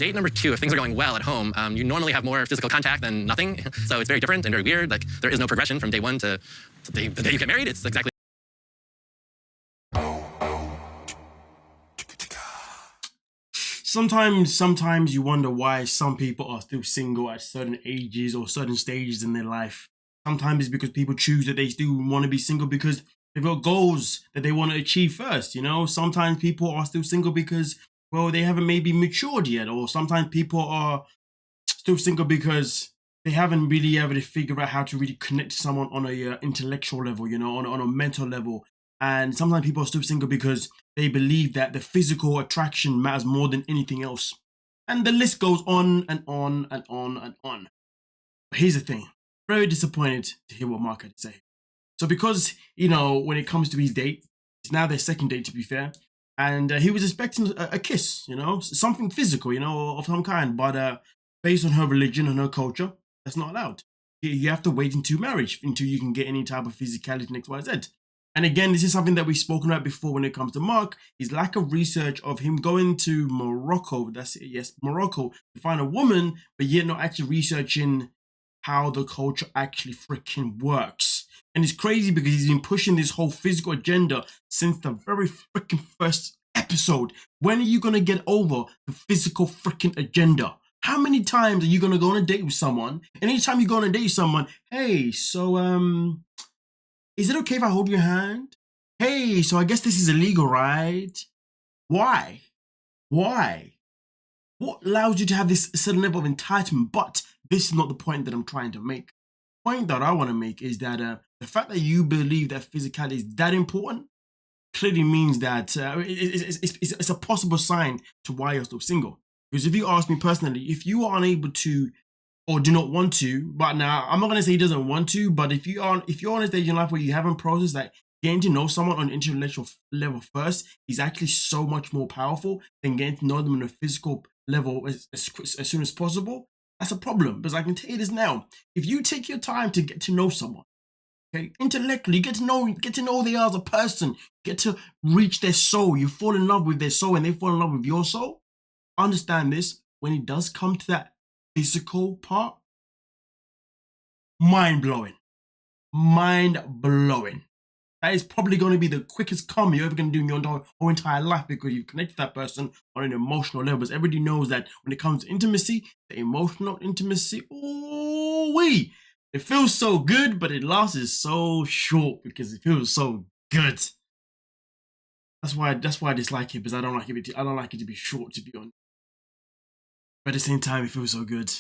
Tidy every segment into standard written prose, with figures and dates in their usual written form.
date number 2, if things are going well at home, you normally have more physical contact than nothing. So it's very different and very weird. Like there is no progression from day 1 to the day you get married. It's exactly. Sometimes you wonder why some people are still single at certain ages or certain stages in their life. Sometimes it's because people choose that they still want to be single because they've got goals that they want to achieve first, you know? Sometimes people are still single because, well, they haven't maybe matured yet, or sometimes people are still single because they haven't really ever figured out how to really connect to someone on a intellectual level, you know, on a mental level. And sometimes people are still single because they believe that the physical attraction matters more than anything else. And the list goes on and on and on and on. But here's the thing. Very disappointed to hear what Mark had to say. So because, you know, when it comes to his date, it's now their second date to be fair, and he was expecting a kiss, you know, something physical, you know, of some kind, but based on her religion and her culture, that's not allowed. You have to wait until marriage, until you can get any type of physicality in XYZ. And again, this is something that we've spoken about before when it comes to Mark, his lack of research of him going to Morocco, that's it, yes, Morocco, to find a woman, but yet not actually researching how the culture actually freaking works. And it's crazy because he's been pushing this whole physical agenda since the very freaking first episode. When are you going to get over the physical freaking agenda? How many times are you going to go on a date with someone? And anytime you go on a date with someone, hey, so, is it okay if I hold your hand? Hey, so I guess this is illegal, right? Why? Why? What allows you to have this certain level of entitlement? But this is not the point that I'm trying to make. The point that I want to make is that the fact that you believe that physicality is that important clearly means that it's a possible sign to why you're still single. Because if you ask me personally, if you are unable to or do not want to, but now I'm not going to say he doesn't want to, but if you're on a stage in life where you haven't processed that getting to know someone on an intellectual level first is actually so much more powerful than getting to know them on a physical level as soon as possible, that's a problem. Because I can tell you this now, if you take your time to get to know someone, okay, intellectually, get to know who they are as a person, get to reach their soul, you fall in love with their soul and they fall in love with your soul, understand this, when it does come to that physical part, mind-blowing. That is probably going to be the quickest come you're ever going to do in your whole entire life because you've connected that person on an emotional level. Everybody knows that when it comes to intimacy, the emotional intimacy, ooh-wee, it feels so good, but it lasts so short because it feels so good. That's why I dislike it, because I don't like it to be short, to be honest. But at the same time, it feels so good.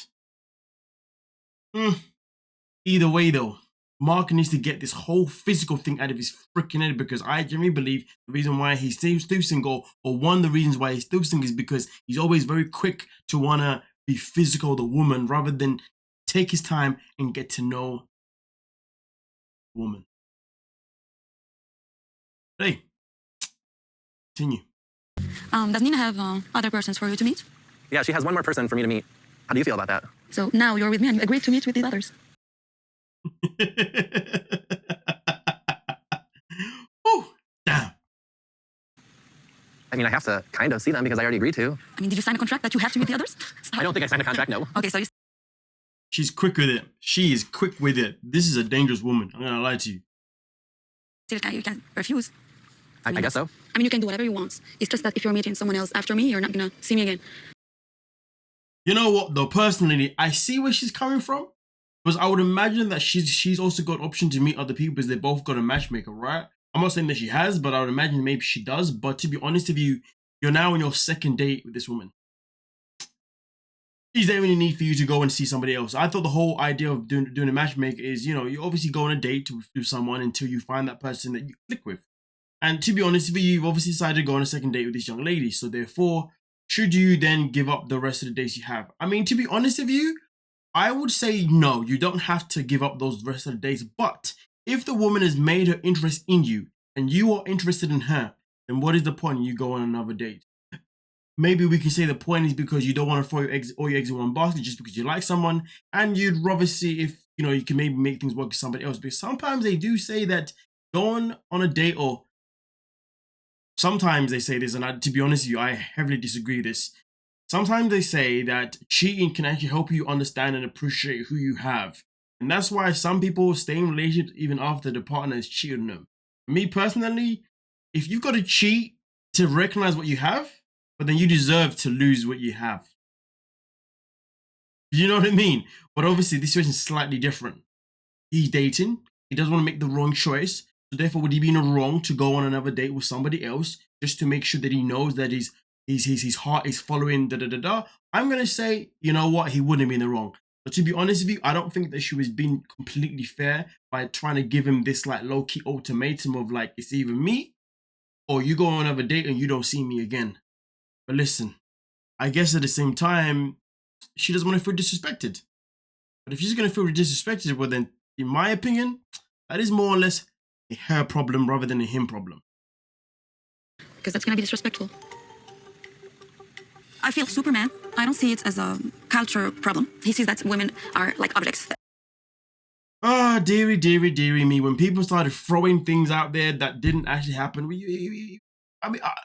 Either way, though, Mark needs to get this whole physical thing out of his freaking head, because I genuinely believe the reason why he's still single, or one of the reasons why he's still single, is because he's always very quick to want to be physical with a woman rather than take his time and get to know the woman. Hey, continue. Does Nina have other persons for you to meet? Yeah, she has one more person for me to meet. How do you feel about that? So now you're with me and you agreed to meet with these others. Oh, damn. I mean, I have to kind of see them because I already agreed to. I mean, did you sign a contract that you have to meet the others? I don't think I signed a contract, no. Okay, so you She's quick with it. She is quick with it. This is a dangerous woman. I'm gonna lie to you. still you can refuse. I guess so. I mean, you can do whatever you want. It's just that if you're meeting someone else after me, you're not gonna see me again. You know what, though, personally, I see where she's coming from. Because I would imagine that she's also got an option to meet other people because they both got a matchmaker, right? I'm not saying that she has, but I would imagine maybe she does. But to be honest with you, you're now on your second date with this woman. Is there any need for you to go and see somebody else? I thought the whole idea of doing a matchmaker is, you know, you obviously go on a date with someone until you find that person that you click with. And to be honest with you, you've obviously decided to go on a second date with this young lady. So therefore, should you then give up the rest of the dates you have? I mean, to be honest with you, I would say no, you don't have to give up those rest of the days. But if the woman has made her interest in you and you are interested in her, then what is the point in you go on another date? Maybe we can say the point is because you don't want to throw all your eggs in one basket just because you like someone, and you'd rather see if, you know, you can maybe make things work with somebody else. Because sometimes they do say that going on a date, or sometimes they say this, and to be honest with you, I heavily disagree with this. sometimes they say that cheating can actually help you understand and appreciate who you have. And that's why some people stay in relationships even after the partner has cheated on them. Me personally, if you've got to cheat to recognize what you have, but then you deserve to lose what you have. You know what I mean? But obviously, this situation is slightly different. He's dating. He doesn't want to make the wrong choice. So therefore, would he be in the wrong to go on another date with somebody else just to make sure that he knows that his heart is following da-da-da-da? I'm going to say, you know what? He wouldn't be in the wrong. But to be honest with you, I don't think that she was being completely fair by trying to give him this like low-key ultimatum of like, it's either me or you go on another date and you don't see me again. But listen, I guess at the same time, she doesn't want to feel disrespected. But if she's going to feel disrespected, well then, in my opinion, that is more or less a her problem rather than a him problem. Because that's going to be disrespectful. I feel Superman. I don't see it as a culture problem. He sees that women are like objects. Ah, dearie, dearie, dearie me. When people started throwing things out there that didn't actually happen,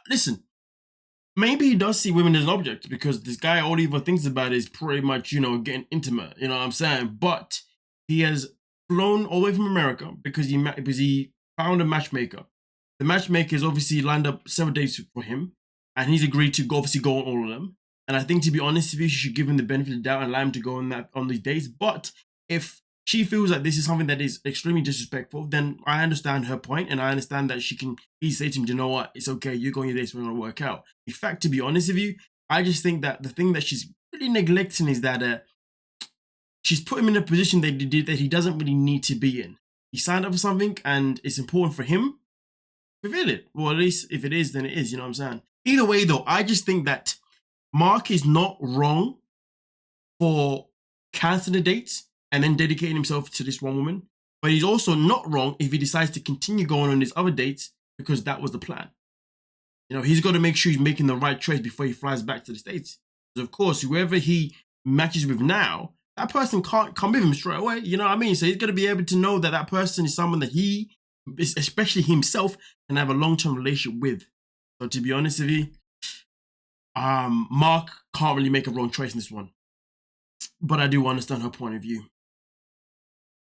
listen, maybe he does see women as an object because this guy, all he ever thinks about is pretty much, getting intimate. You know what I'm saying? But he has flown all the way from America because he found a matchmaker. The matchmaker has obviously lined up several dates for him, and he's agreed to obviously go on all of them. And I think, to be honest with you, she should give him the benefit of the doubt and allow him to go on these dates. But if she feels like this is something that is extremely disrespectful, then I understand her point, and I understand that she can easily say to him, you know what, it's okay, you go on your dates, we're going to work out. In fact, to be honest with you, I just think that the thing that she's really neglecting is that she's put him in a position that he doesn't really need to be in. He signed up for something, and it's important for him to fulfill it. Well, at least if it is, then it is, you know what I'm saying? Either way, though, I just think that Mark is not wrong for canceling the dates and then dedicating himself to this one woman. But he's also not wrong if he decides to continue going on his other dates because that was the plan. He's got to make sure he's making the right choice before he flies back to the States. Because, of course, whoever he matches with now, that person can't come with him straight away. You know what I mean? So he's got to be able to know that that person is someone that he, especially himself, can have a long-term relationship with. So to be honest with you, Mark can't really make a wrong choice in this one. But I do understand her point of view.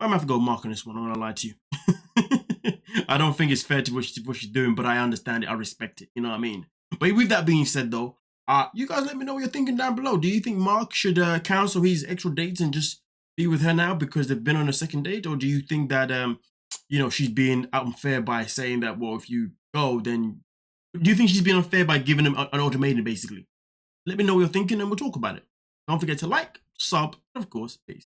I'm gonna have to go Mark on this one, I'm gonna lie to you. I don't think it's fair to what she's doing, but I understand it, I respect it, you know what I mean? But with that being said though, you guys let me know what you're thinking down below. Do you think Mark should cancel his extra dates and just be with her now because they've been on a second date? Or do you think that, she's being unfair by saying that, well, if you go, then... Do you think she's being unfair by giving him an ultimatum, basically? Let me know what you're thinking and we'll talk about it. Don't forget to like, sub, and of course, peace.